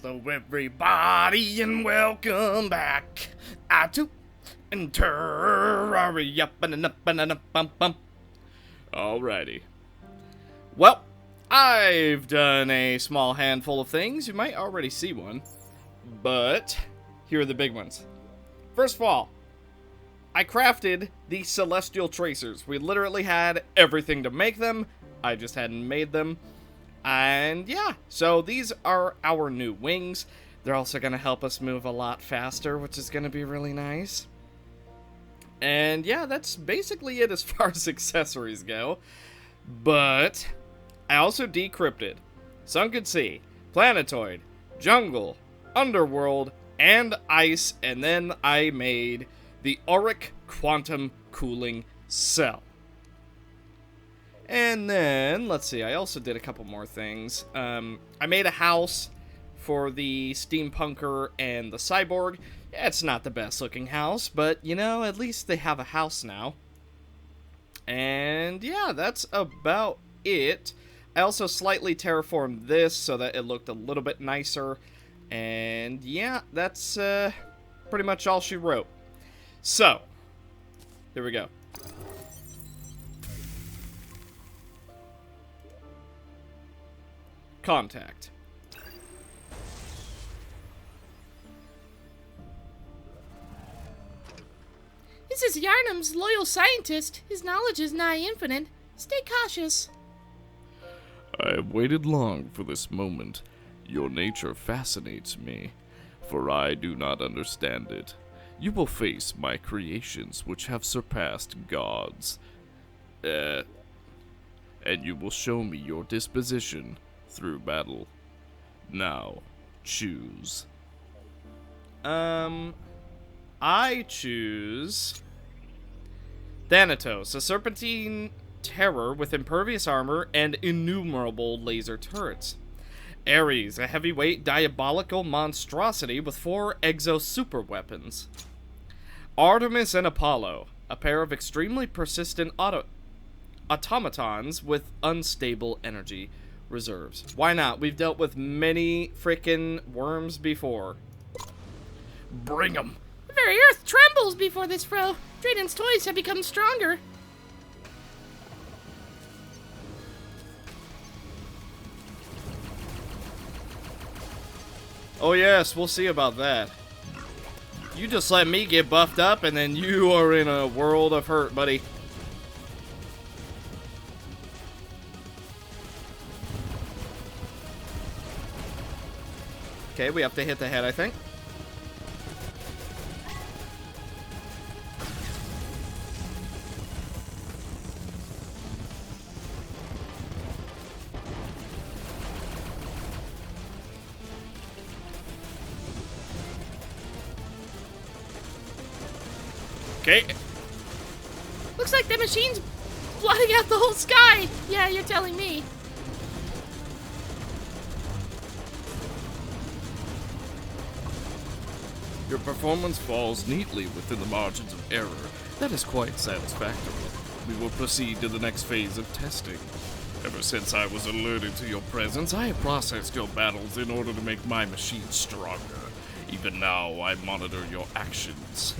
Hello everybody and welcome back to Terraria. Alrighty. Well, I've done a small handful of things. You might already see one. But here are the big ones. First of all, I crafted the Celestial Tracers. We literally had everything to make them. I just hadn't made them. And yeah, so these are our new wings. They're also going to help us move a lot faster, which is going to be really nice. And yeah, that's basically it as far as accessories go. But I also decrypted Sunken Sea, Planetoid, Jungle, Underworld, and Ice, and then I made the Auric Quantum Cooling Cell. And then, let's see, I also did a couple more things. I made a house for the Steampunker and the Cyborg. Yeah, it's not the best looking house, but, you know, at least they have a house now. And yeah, that's about it. I also slightly terraformed this so that it looked a little bit nicer. And yeah, that's pretty much all she wrote. So, here we go. Contact. This is Yarnum's loyal scientist. His knowledge is nigh infinite. Stay cautious. I have waited long for this moment. Your nature fascinates me, for I do not understand it. You will face my creations which have surpassed gods. And you will show me your disposition through battle. Now, choose. I choose Thanatos, a serpentine terror with impervious armor and innumerable laser turrets. Ares, a heavyweight diabolical monstrosity with 4 exo super weapons. Artemis and Apollo, a pair of extremely persistent automatons with unstable energy reserves. Why not? We've dealt with many frickin' worms before. Bring 'em! The very earth trembles before this foe. Drayden's toys have become stronger. Oh yes, we'll see about that. You just let me get buffed up and then you are in a world of hurt, buddy. Okay, we have to hit the head, I think. Okay. Looks like the machine's blotting out the whole sky. Yeah, you're telling me. Your performance falls neatly within the margins of error. That is quite satisfactory. We will proceed to the next phase of testing. Ever since I was alerted to your presence, I have processed your battles in order to make my machine stronger. Even now, I monitor your actions.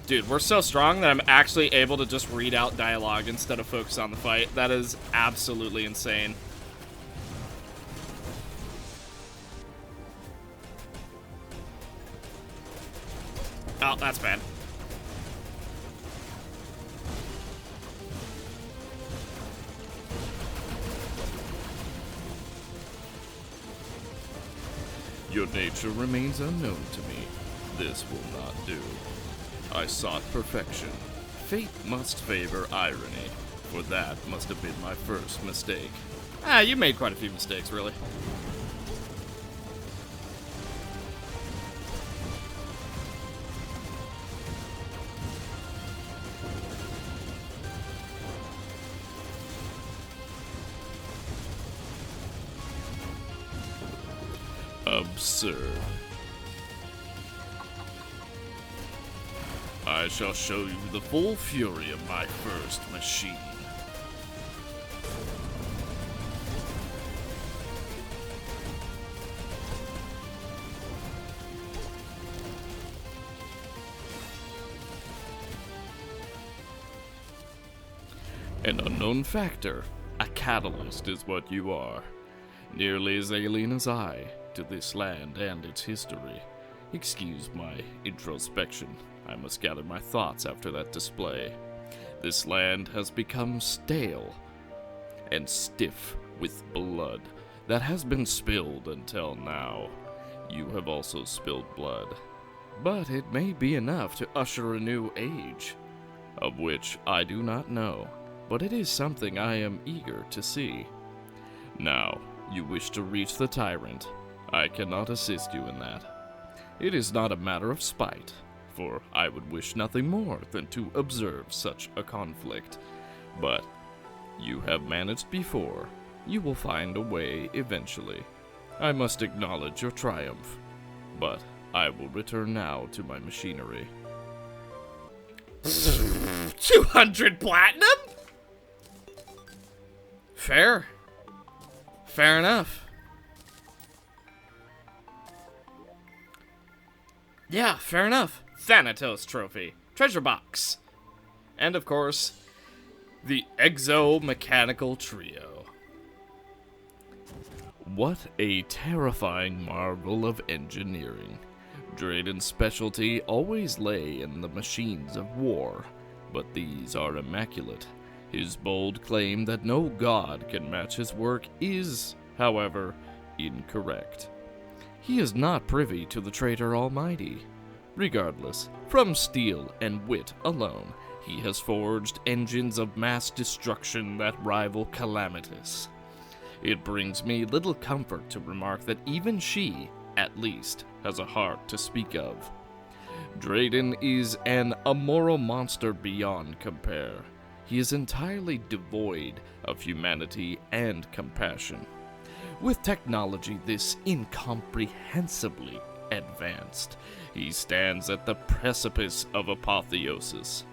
Dude, we're so strong that I'm actually able to just read out dialogue instead of focus on the fight. That is absolutely insane. Oh, that's bad. Your nature remains unknown to me. This will not do. I sought perfection. Fate must favor irony, for that must have been my first mistake. Ah, you made quite a few mistakes, really. Absurd. I shall show you the full fury of my first machine. An unknown factor. A catalyst is what you are. Nearly as alien as I to this land and its history. Excuse my introspection. I must gather my thoughts after that display. This land has become stale and stiff with blood that has been spilled until now. You have also spilled blood, but it may be enough to usher a new age, of which I do not know, but it is something I am eager to see. Now, you wish to reach the tyrant. I cannot assist you in that. It is not a matter of spite, for I would wish nothing more than to observe such a conflict. But you have managed before. You will find a way eventually. I must acknowledge your triumph, but I will return now to my machinery. 200 platinum? Fair. Fair enough. Yeah, fair enough. Thanatos trophy. Treasure box. And of course, the exo-mechanical trio. What a terrifying marvel of engineering. Drayden's specialty always lay in the machines of war, but these are immaculate. His bold claim that no god can match his work is, however, incorrect. He is not privy to the traitor Almighty. Regardless, from steel and wit alone, he has forged engines of mass destruction that rival Calamity's. It brings me little comfort to remark that even she, at least, has a heart to speak of. Drayden is an immoral monster beyond compare. He is entirely devoid of humanity and compassion. With technology this incomprehensibly advanced, he stands at the precipice of apotheosis.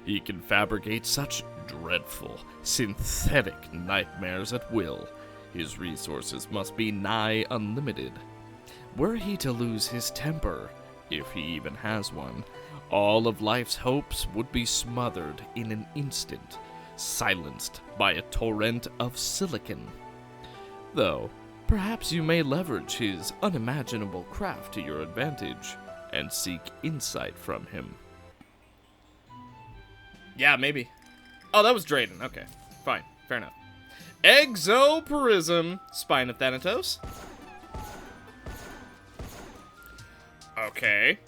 He can fabricate such dreadful, synthetic nightmares at will. His resources must be nigh unlimited. Were he to lose his temper, if he even has one, all of life's hopes would be smothered in an instant, silenced by a torrent of silicon. Though, perhaps you may leverage his unimaginable craft to your advantage and seek insight from him. Yeah, maybe. Oh, that was Drayden. Okay, fine. Fair enough. Exoprism. Spine of Thanatos. Okay.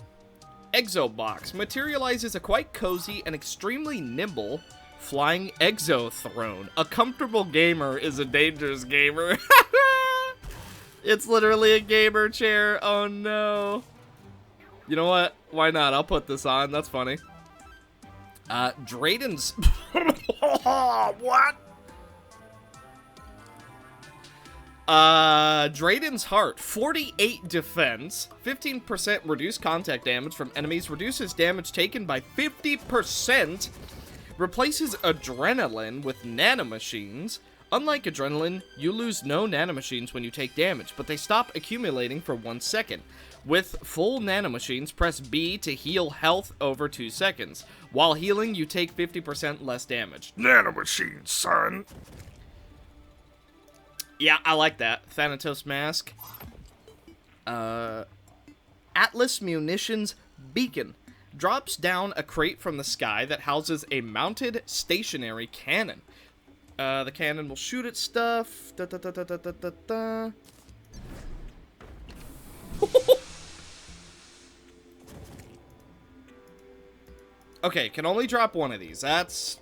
Exobox materializes a quite cozy and extremely nimble flying exothrone. A comfortable gamer is a dangerous gamer. It's literally a gamer chair. Oh no. You know what? Why not? I'll put this on. That's funny. Drayden's... What? Drayden's Heart. 48 defense. 15% reduced contact damage from enemies. Reduces damage taken by 50%. Replaces adrenaline with nanomachines. Unlike adrenaline, you lose no nanomachines when you take damage, but they stop accumulating for 1 second. With full nanomachines, press B to heal health over 2 seconds. While healing, you take 50% less damage. Nanomachines, son. Yeah, I like that. Thanatos Mask. Atlas Munitions Beacon. Drops down a crate from the sky that houses a mounted stationary cannon. The cannon will shoot at stuff. Okay, can only drop one of these. That's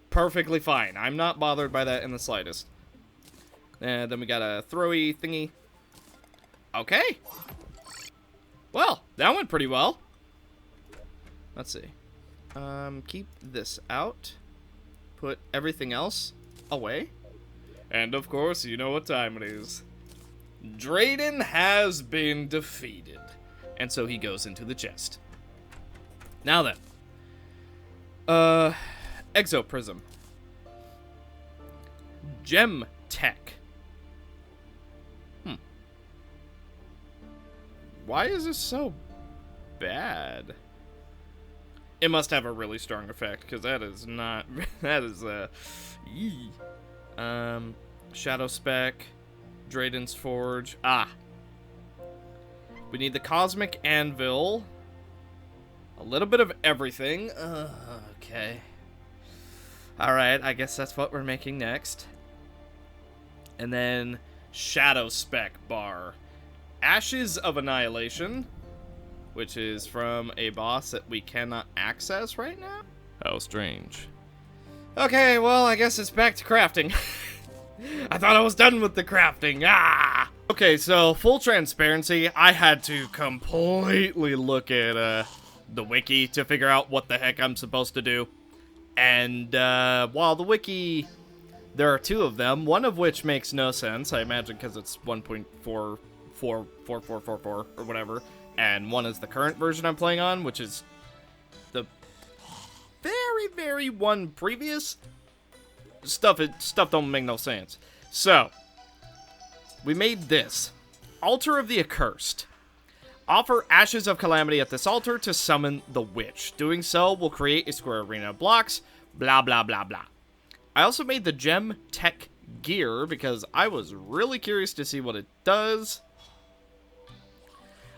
perfectly fine. I'm not bothered by that in the slightest. And then we got a throwy thingy. Okay. Well, that went pretty well. Let's see. Keep this out. Put everything else away. And of course, you know what time it is. Drayden has been defeated. And so he goes into the chest. Now then. Exoprism. Gem Tech. Why is this so bad? It must have a really strong effect, because that is not... that is, yee. Shadow Spec, Drayden's Forge. Ah. We need the Cosmic Anvil. A little bit of everything. Okay. Alright, I guess that's what we're making next. And then Shadow Spec Bar. Ashes of Annihilation, which is from a boss that we cannot access right now. How strange. Okay, well, I guess it's back to crafting. I thought I was done with the crafting. Ah! Okay, so full transparency, I had to completely look at the wiki to figure out what the heck I'm supposed to do. And while the wiki, there are two of them, one of which makes no sense, I imagine because it's 1.444444 or whatever, and one is the current version I'm playing on, which is the very, very one previous. Stuff don't make no sense. So, we made this. Altar of the Accursed. Offer Ashes of Calamity at this altar to summon the witch. Doing so will create a square arena of blocks, blah, blah, blah, blah. I also made the Gem Tech Gear because I was really curious to see what it does.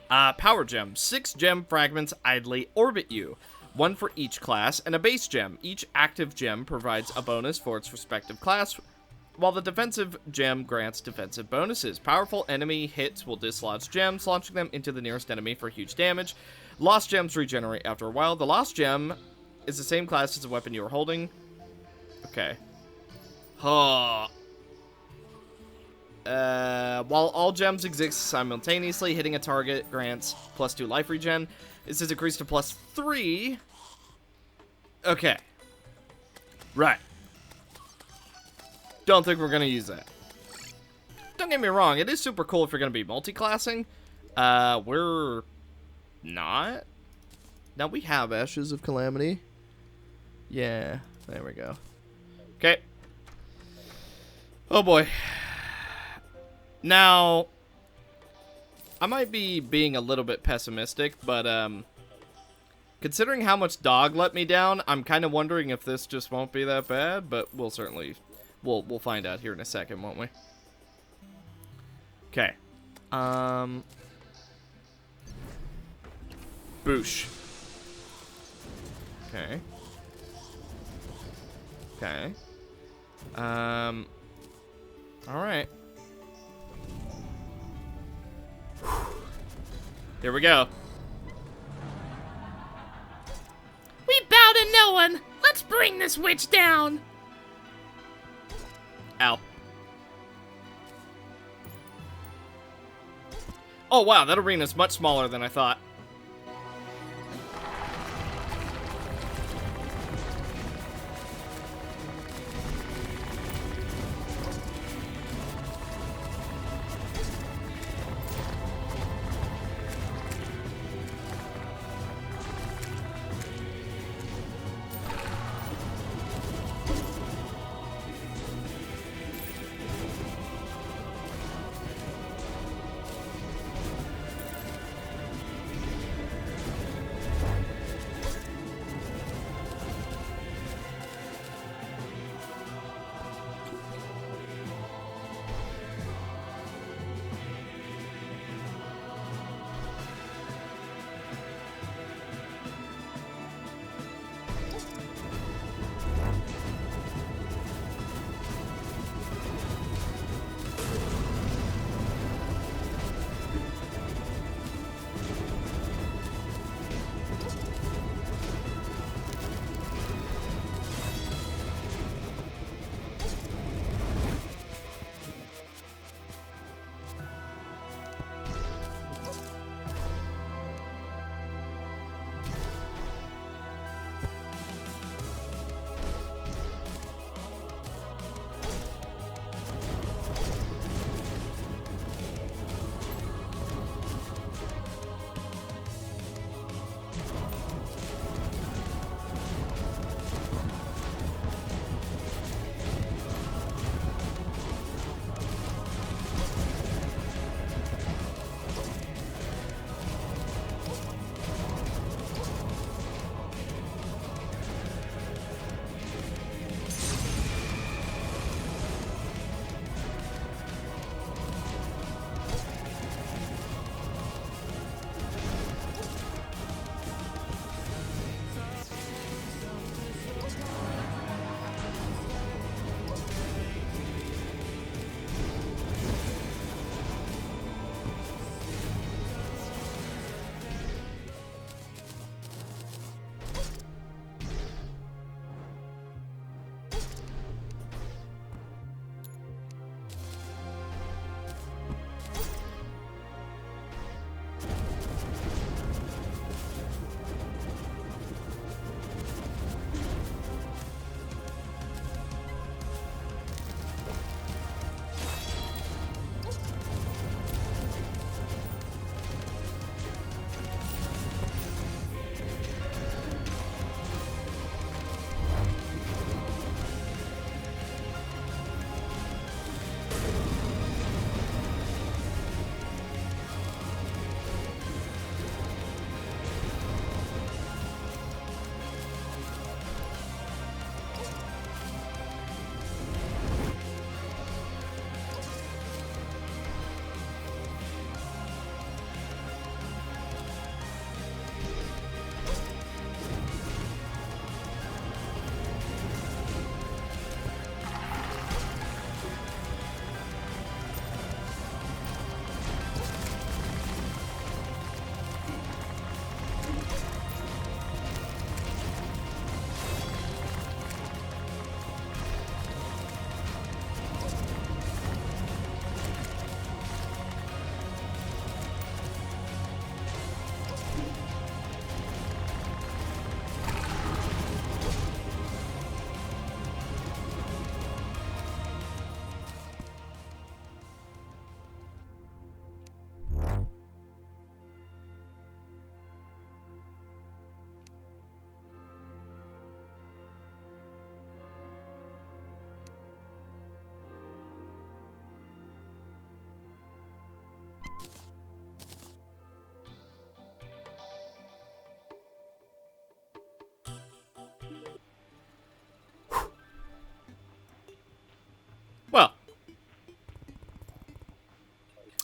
Power Gem. 6 gem fragments idly orbit you. 1 for each class, and a base gem. Each active gem provides a bonus for its respective class, while the defensive gem grants defensive bonuses. Powerful enemy hits will dislodge gems, launching them into the nearest enemy for huge damage. Lost gems regenerate after a while. The lost gem is the same class as the weapon you are holding. Okay. While all gems exist simultaneously, hitting a target grants +2 life regen. This is increased to +3. Okay. Right. Don't think we're going to use that. Don't get me wrong, it is super cool if you're going to be multi-classing. We're not. Now we have Ashes of Calamity. Yeah, there we go. Okay. Oh boy. Now, I might be being a little bit pessimistic, but considering how much Dog let me down, I'm kind of wondering if this just won't be that bad, but we'll certainly... We'll find out here in a second, won't we? Okay. Boosh. Okay. Okay. Alright. Here we go. We bow to no one. Let's bring this witch down. Ow. Oh, wow, that arena's much smaller than I thought.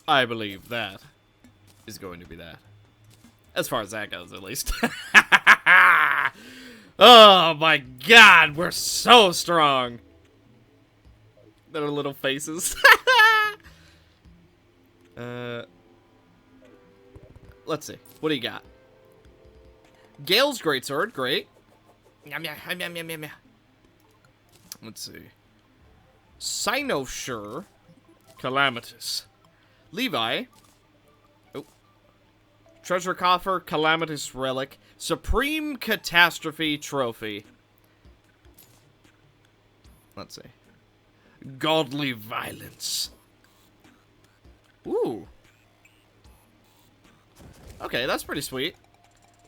I believe that is going to be that. As far as that goes, at least. Oh my god, we're so strong. Their little faces. Let's see. What do you got? Gale's greatsword, great. Yum, yum, yum, yum, yum, yum. Let's see. Cynosure. Calamitous. Levi. Oh. Treasure coffer, Calamitous relic. Supreme catastrophe trophy. Let's see. Godly violence. Ooh. Okay, that's pretty sweet.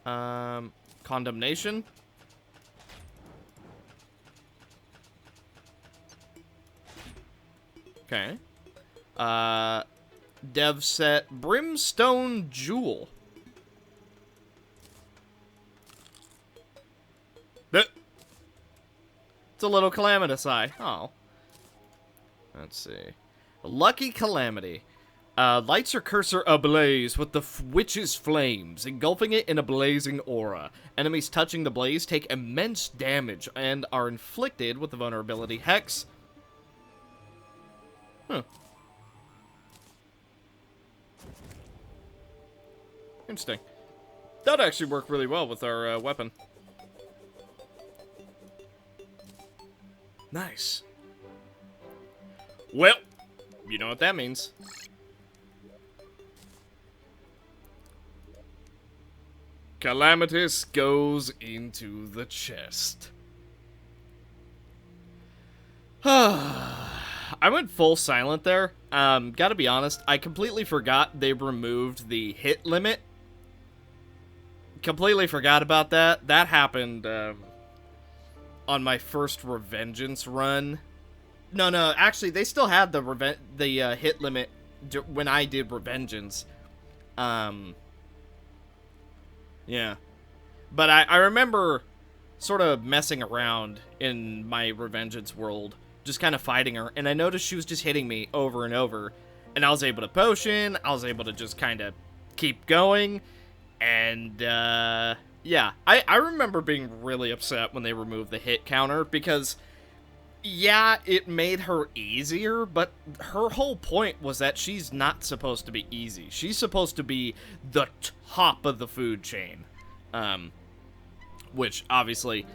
Condemnation. Okay. Dev set Brimstone Jewel. It's a little calamitous eye. Oh. Let's see. Lucky Calamity. Lights her cursor ablaze with the witch's flames, engulfing it in a blazing aura. Enemies touching the blaze take immense damage and are inflicted with the vulnerability Hex. Huh. Interesting. That actually worked really well with our weapon. Nice. Well, you know what that means. Calamitous goes into the chest. I went full silent there. Gotta be honest, I completely forgot they removed the hit limit. Completely forgot about that. That happened on my first Revengeance run. No, actually, they still had the hit limit when I did Revengeance. Yeah. But I remember sort of messing around in my Revengeance world, just kind of fighting her, and I noticed she was just hitting me over and over, and I was able to potion, I was able to just kind of keep going, and, yeah. I remember being really upset when they removed the hit counter, because, yeah, it made her easier, but her whole point was that she's not supposed to be easy. She's supposed to be the top of the food chain. Which, obviously,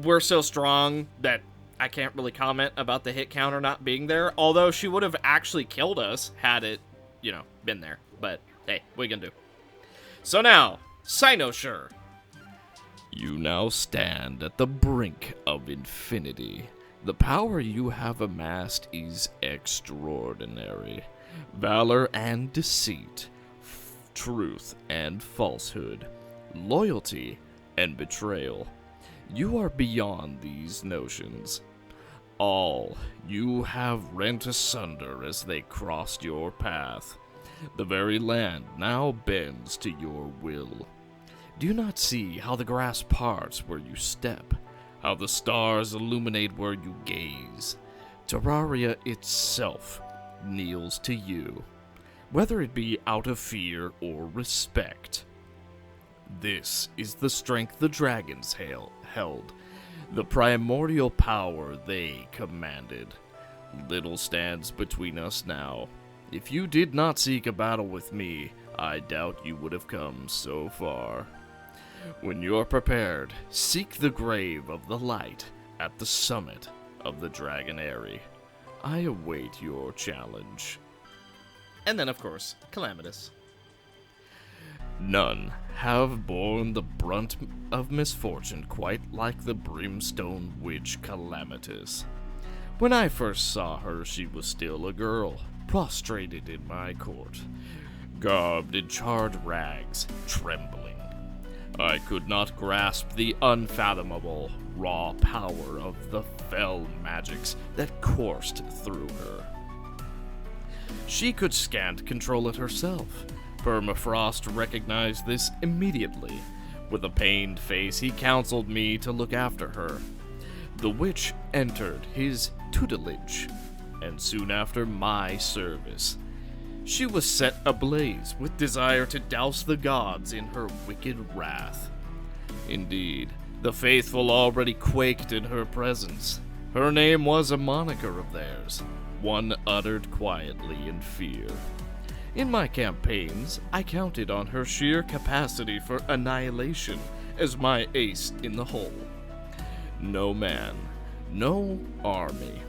we're so strong that I can't really comment about the hit counter not being there, although she would have actually killed us had it, you know, been there. But, hey, what are you gonna do? So now, Cynosure. You now stand at the brink of infinity. The power you have amassed is extraordinary. Valor and deceit, truth and falsehood, loyalty and betrayal. You are beyond these notions. All you have rent asunder as they crossed your path. The very land now bends to your will. Do you not see how the grass parts where you step? How the stars illuminate where you gaze? Terraria itself kneels to you, whether it be out of fear or respect. This is the strength the dragons held, the primordial power they commanded. Little stands between us now. If you did not seek a battle with me, I doubt you would have come so far. When you're prepared, seek the grave of the light at the summit of the Dragon Eyrie. I await your challenge. And then, of course, Calamitous. None have borne the brunt of misfortune quite like the brimstone witch Calamitous. When I first saw her, she was still a girl, prostrated in my court, garbed in charred rags, trembling. I could not grasp the unfathomable, raw power of the fell magics that coursed through her. She could scant control it herself. Permafrost recognized this immediately. With a pained face, he counseled me to look after her. The witch entered his tutelage, and soon after my service. She was set ablaze with desire to douse the gods in her wicked wrath. Indeed, the faithful already quaked in her presence. Her name was a moniker of theirs, one uttered quietly in fear. In my campaigns, I counted on her sheer capacity for annihilation as my ace in the hole. No man, no army,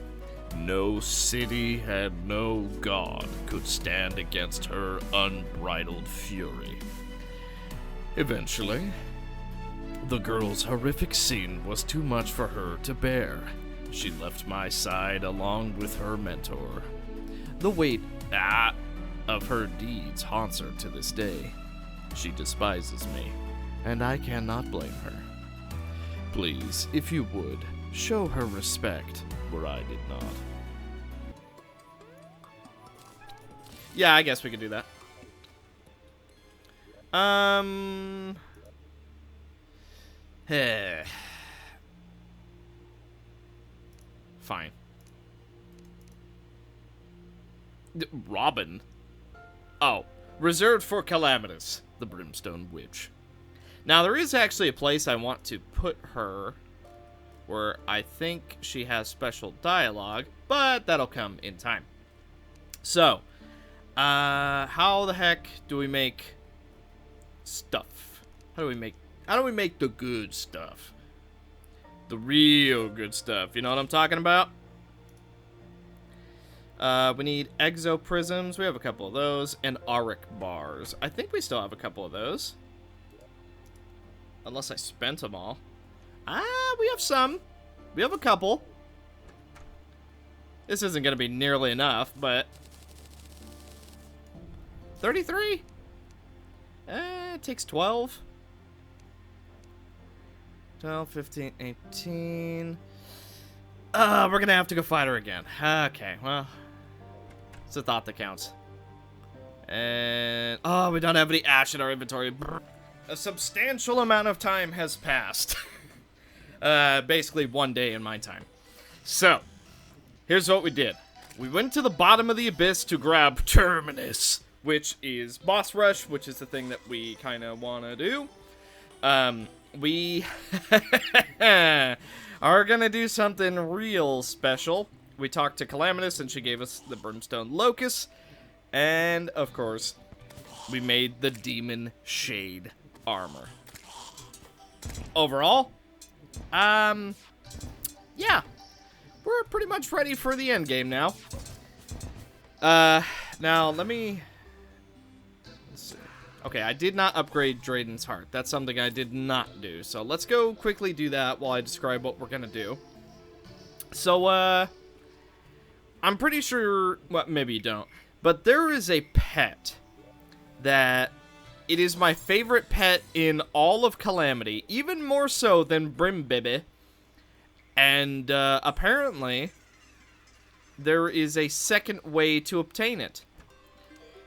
no city, and no god could stand against her unbridled fury. Eventually, the girl's horrific sin was too much for her to bear. She left my side along with her mentor. The weight of her deeds haunts her to this day. She despises me, and I cannot blame her. Please, if you would, show her respect where I did not. Yeah, I guess we could do that. Fine. Robin? Oh, reserved for Calamitous, the Brimstone Witch. Now, there is actually a place I want to put her where I think she has special dialogue, but that'll come in time. So, how the heck do we make stuff? How do we make the good stuff? The real good stuff. You know what I'm talking about? We need exoprisms. We have a couple of those. And auric bars. I think we still have a couple of those. Unless I spent them all. We have some. We have a couple. This isn't going to be nearly enough, but... 33? It takes 12. 12, 15, 18. We're going to have to go fight her again. Okay, well. It's a thought that counts. And... oh, we don't have any ash in our inventory. A substantial amount of time has passed. Basically 1 day in my time. So, here's what we did. We went to the bottom of the abyss to grab Terminus, which is boss rush, which is the thing that we kind of want to do. We are going to do something real special. We talked to Calamitous, and she gave us the Brimstone Locust. And, of course, we made the Demon Shade armor. Overall, yeah. We're pretty much ready for the end game now. Now, let me... let's see. Okay, I did not upgrade Drayden's Heart. That's something I did not do. So let's go quickly do that while I describe what we're gonna do. So, I'm pretty sure... well, maybe you don't. But there is a pet that... it is my favorite pet in all of Calamity. Even more so than Brimbibi. And, apparently... there is a second way to obtain it.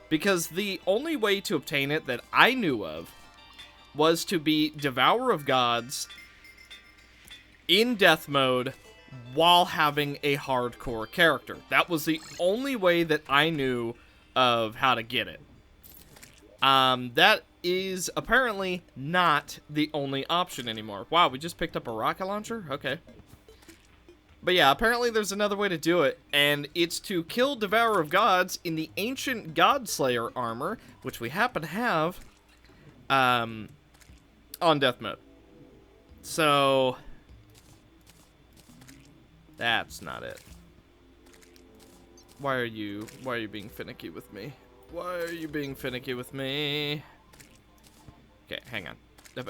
Because the only way to obtain it that I knew of was to be Devourer of Gods in death mode while having a hardcore character. That was the only way that I knew of how to get it. That is apparently not the only option anymore. Wow, we just picked up a rocket launcher? Okay. But yeah, apparently there's another way to do it, and it's to kill Devourer of Gods in the Ancient Godslayer armor, which we happen to have, on death mode. So, that's not it. Why are you being finicky with me? Why are you being finicky with me? Okay, hang on.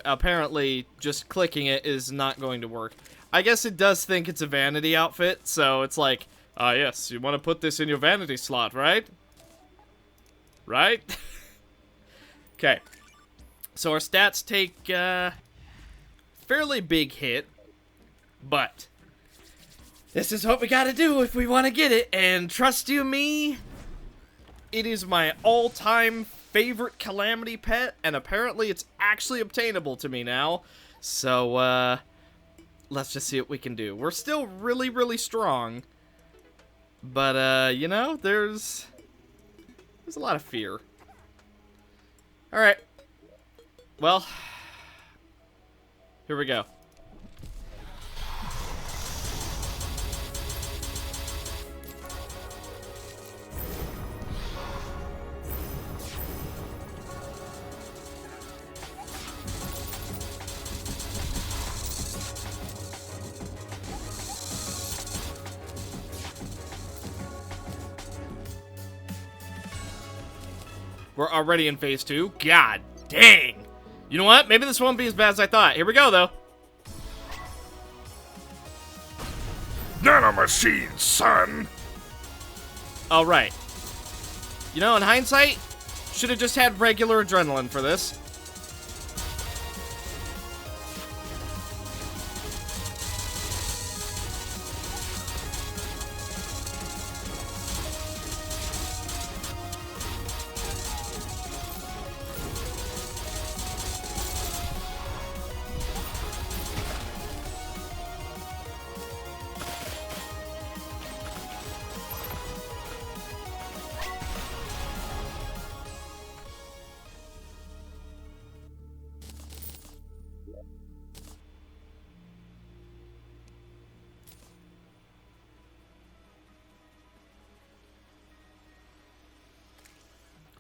Apparently, just clicking it is not going to work. I guess it does think it's a vanity outfit, so it's like, yes, you want to put this in your vanity slot, right? Right? Okay. So our stats take fairly big hit, but this is what we gotta do if we want to get it, and trust you me, it is my all-time favorite Calamity pet, and apparently it's actually obtainable to me now, so, let's just see what we can do. We're still really, really strong. But, you know, there's There's a lot of fear. Alright. Well, here we go. We're already in phase 2. God dang. You know what? Maybe this won't be as bad as I thought. Here we go, though. Nanomachine, son! All right. You know, in hindsight, should have just had regular adrenaline for this.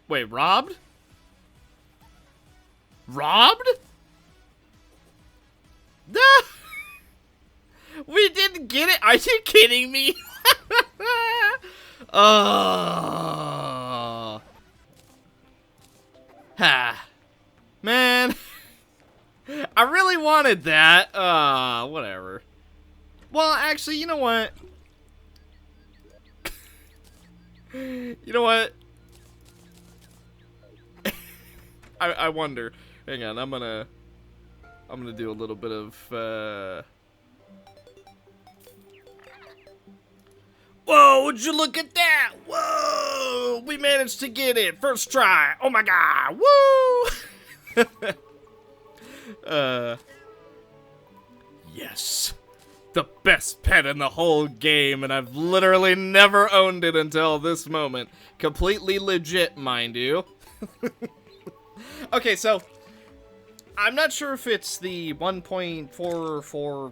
Wait, robbed? Robbed? We didn't get it? Are you kidding me? Oh. Ha. Man. I really wanted that. Whatever. Well, actually, you know what? You know what? I wonder. Hang on, I'm gonna do a little bit of Whoa, would you look at that? Whoa! We managed to get it. First try. Oh my god. Woo! Yes. The best pet in the whole game, and I've literally never owned it until this moment. Completely legit, mind you. Okay, so I'm not sure if it's the 1.44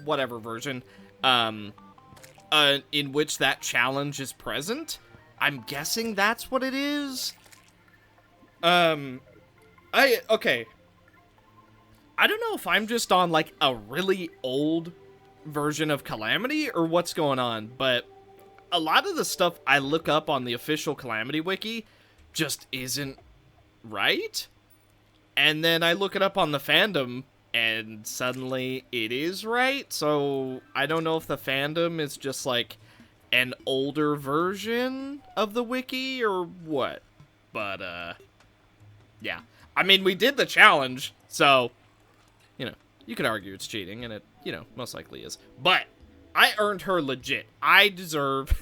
whatever version in which that challenge is present. I'm guessing that's what it is. Okay. I don't know if I'm just on like a really old version of Calamity or what's going on, but a lot of the stuff I look up on the official Calamity wiki just isn't right, and then I look it up on the fandom and suddenly it is right. So I don't know if the fandom is just like an older version of the wiki or what, but yeah, I mean, we did the challenge, so you know, you could argue it's cheating, and it, you know, most likely is, but I earned her legit. I deserve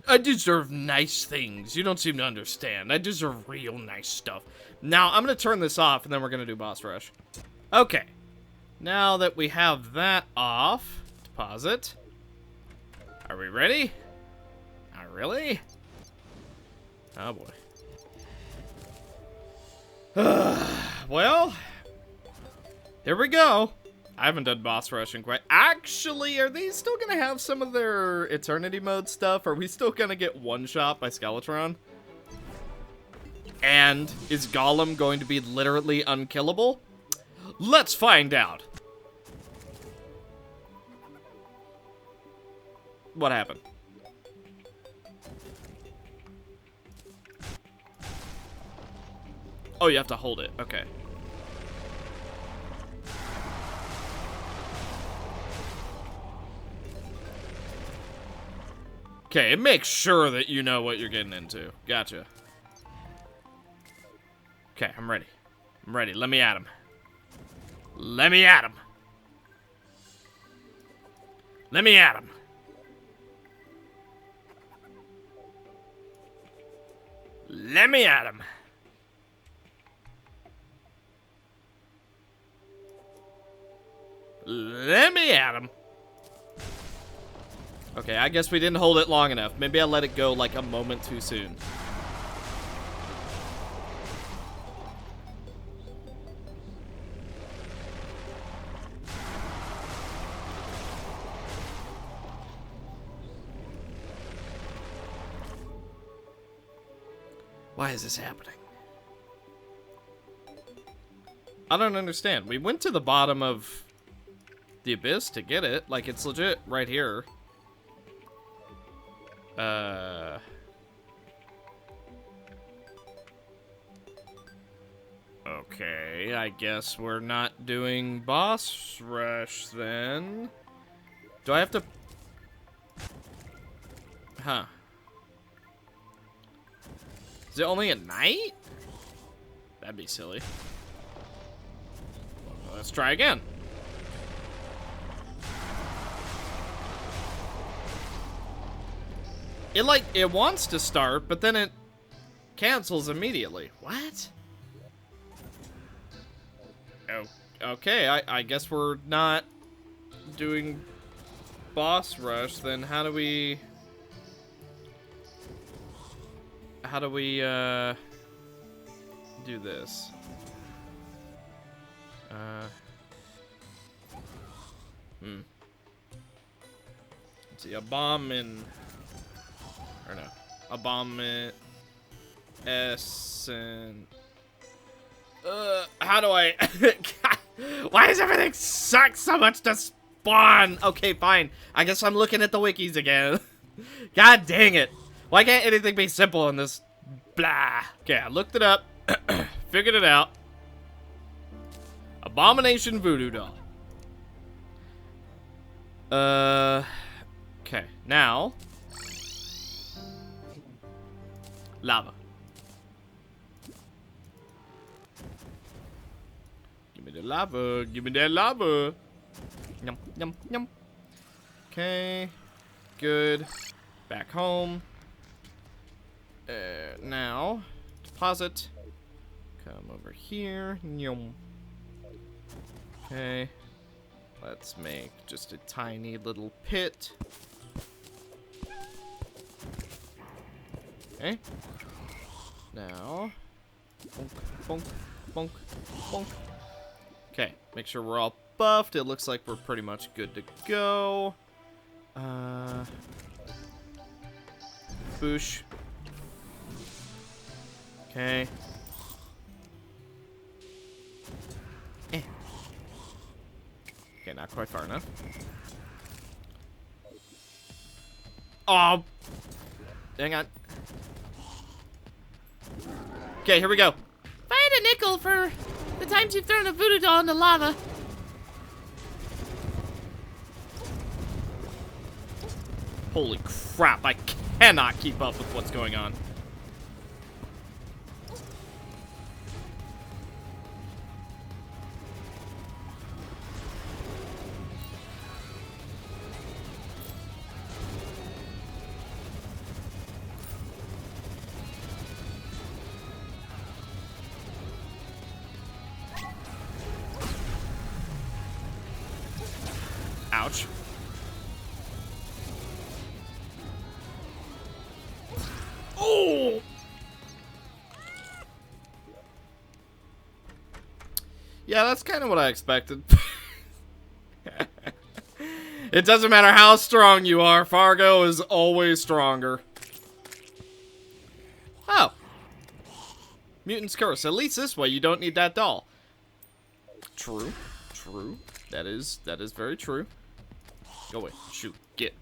I deserve nice things. You don't seem to understand. I deserve real nice stuff. Now, I'm going to turn this off, and then we're going to do boss rush. Okay. Now that we have that off, deposit. Are we ready? Not really? Oh, boy. Well, here we go. I haven't done boss rush in quite... Actually, are they still going to have some of their Eternity mode stuff? Are we still going to get one-shot by Skeletron? And is Golem going to be literally unkillable? Let's find out. What happened? Oh, you have to hold it. Okay. Okay, it makes sure that you know what you're getting into. Gotcha. Okay, I'm ready. I'm ready. Let me at him. Let me at him. Let me at him. Let me at him. Let me at him. Okay, I guess we didn't hold it long enough. Maybe I let it go like a moment too soon. Why is this happening? I don't understand. We went to the bottom of the abyss to get it. Like, it's legit right here. Okay, I guess we're not doing boss rush then. Do I have to... Huh. Is it only at night? That'd be silly. Let's try again. It wants to start, but then it cancels immediately. What? Oh, okay, I guess we're not doing boss rush, then how do we do this? Let's see, a bomb in, or no, a bomb in S and, how do I, why does everything suck so much to spawn? Okay, fine, I guess I'm looking at the wikis again. God dang it. Why can't anything be simple in this blah? Okay, I looked it up, figured it out. Abomination voodoo doll. Okay, now lava. Give me the lava, give me that lava. Yum, yum, yum. Okay, good. Back home. Now, deposit. Come over here. Yum. Okay. Let's make just a tiny little pit. Okay. Now. Bonk, bonk, bonk, bonk. Okay. Make sure we're all buffed. It looks like we're pretty much good to go. Boosh. Okay. Okay, not quite far enough. Oh! Hang on. Okay, here we go. If I had a nickel for the times you've thrown a voodoo doll in the lava. Holy crap, I cannot keep up with what's going on. Ouch. Oh! Yeah, that's kind of what I expected. It doesn't matter how strong you are, Fargo is always stronger. Oh. Mutant's Curse. At least this way you don't need that doll. True. True. That is very true. Go away. Shoot. Get.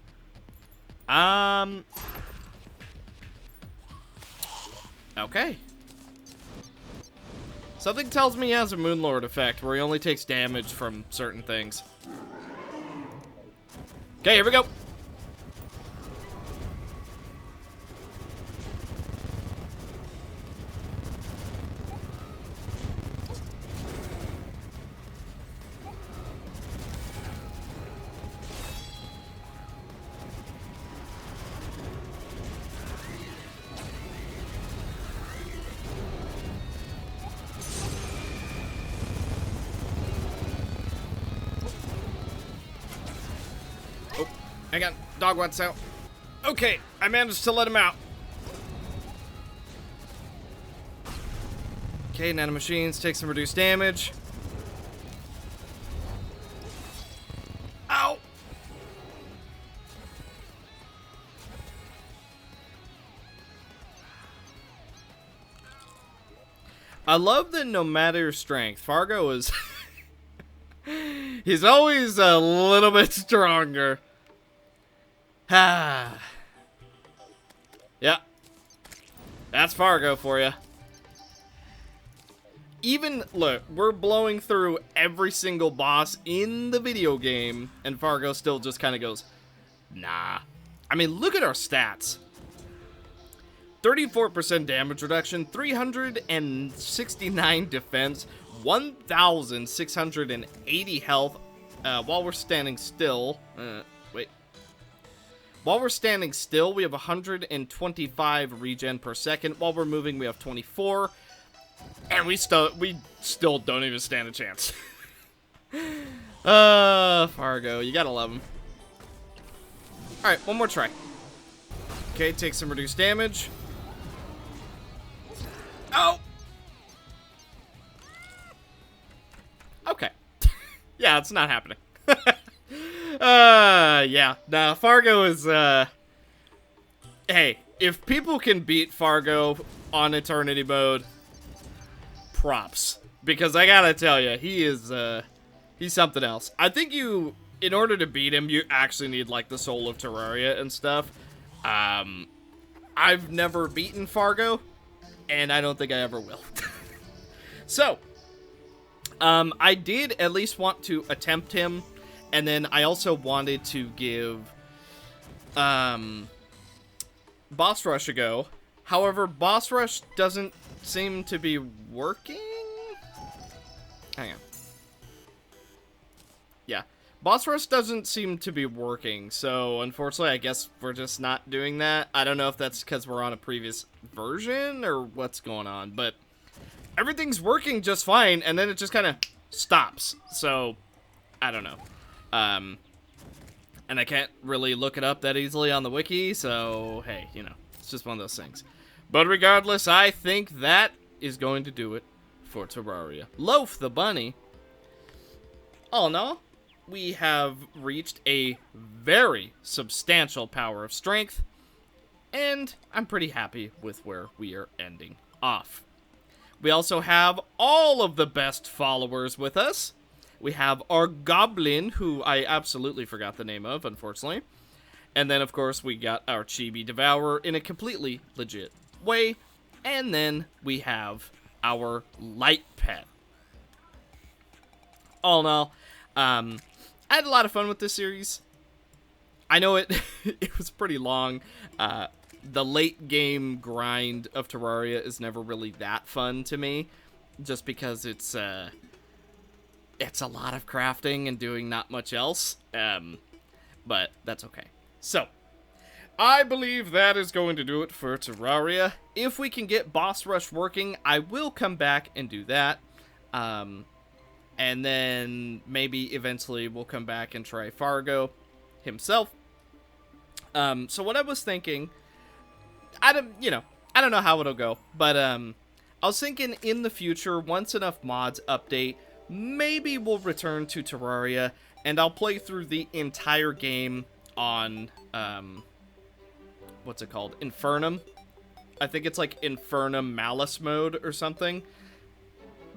Okay. Something tells me he has a Moonlord effect where he only takes damage from certain things. Okay, here we go. Hang on. Dog wants out. Okay, I managed to let him out. Okay, nanomachines take some reduced damage. Ow! I love that no matter your strength, Fargo is... he's always a little bit stronger. Ah. Yeah. That's Fargo for you. Even, look, we're blowing through every single boss in the video game, and Fargo still just kind of goes, nah. I mean, look at our stats. 34% damage reduction, 369 defense, 1,680 health, while we're standing still. Wait. While we're standing still, we have 125 regen per second. While we're moving, we have 24. And we still don't even stand a chance. Fargo, you gotta love him. Alright, one more try. Okay, take some reduced damage. Oh! Okay. Yeah, it's not happening. Yeah. Nah, Fargo is, hey, if people can beat Fargo on Eternity mode, props. Because I gotta tell you, he is, he's something else. I think in order to beat him, you actually need, like, the Soul of Terraria and stuff. I've never beaten Fargo, and I don't think I ever will. So, I did at least want to attempt him, and then I also wanted to give, Boss Rush a go. However, Boss Rush doesn't seem to be working? Hang on. Yeah. Boss Rush doesn't seem to be working, so unfortunately I guess we're just not doing that. I don't know if that's because we're on a previous version or what's going on, but everything's working just fine, and then it just kind of stops. So, I don't know. And I can't really look it up that easily on the wiki, so hey, you know, it's just one of those things. But regardless, I think that is going to do it for Terraria. Loaf the Bunny. All in all, we have reached a very substantial power of strength, and I'm pretty happy with where we are ending off. We also have all of the best followers with us. We have our Goblin, who I absolutely forgot the name of, unfortunately. And then, of course, we got our Chibi Devourer in a completely legit way. And then we have our Light Pet. All in all, I had a lot of fun with this series. I know it it was pretty long. The late game grind of Terraria is never really that fun to me, just because it's a lot of crafting and doing not much else. But that's okay. So, I believe that is going to do it for Terraria. If we can get Boss Rush working, I will come back and do that. And then maybe eventually we'll come back and try Fargo himself. So what I was thinking, I don't know how it'll go, but I was thinking in the future, once enough mods update, maybe we'll return to Terraria, and I'll play through the entire game on, what's it called? Infernum. I think it's like Infernum Malice mode or something.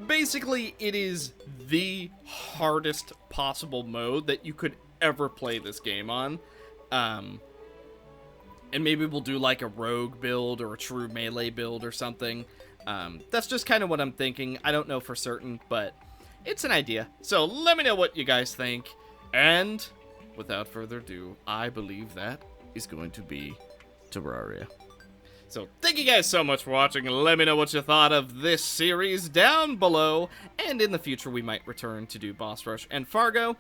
Basically, it is the hardest possible mode that you could ever play this game on. And maybe we'll do like a rogue build or a true melee build or something. That's just kind of what I'm thinking. I don't know for certain, but it's an idea. So let me know what you guys think. And without further ado, I believe that is going to be Terraria. So thank you guys so much for watching. Let me know what you thought of this series down below. And in the future, we might return to do Boss Rush and Fargo.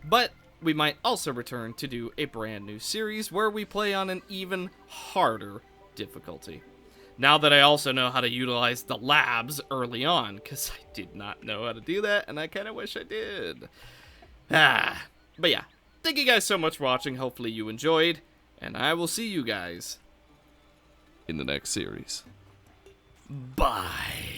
But we might also return to do a brand new series where we play on an even harder difficulty. Now that I also know how to utilize the labs early on, because I did not know how to do that, and I kind of wish I did. But yeah, thank you guys so much for watching. Hopefully you enjoyed, And I will see you guys in the next series. Bye.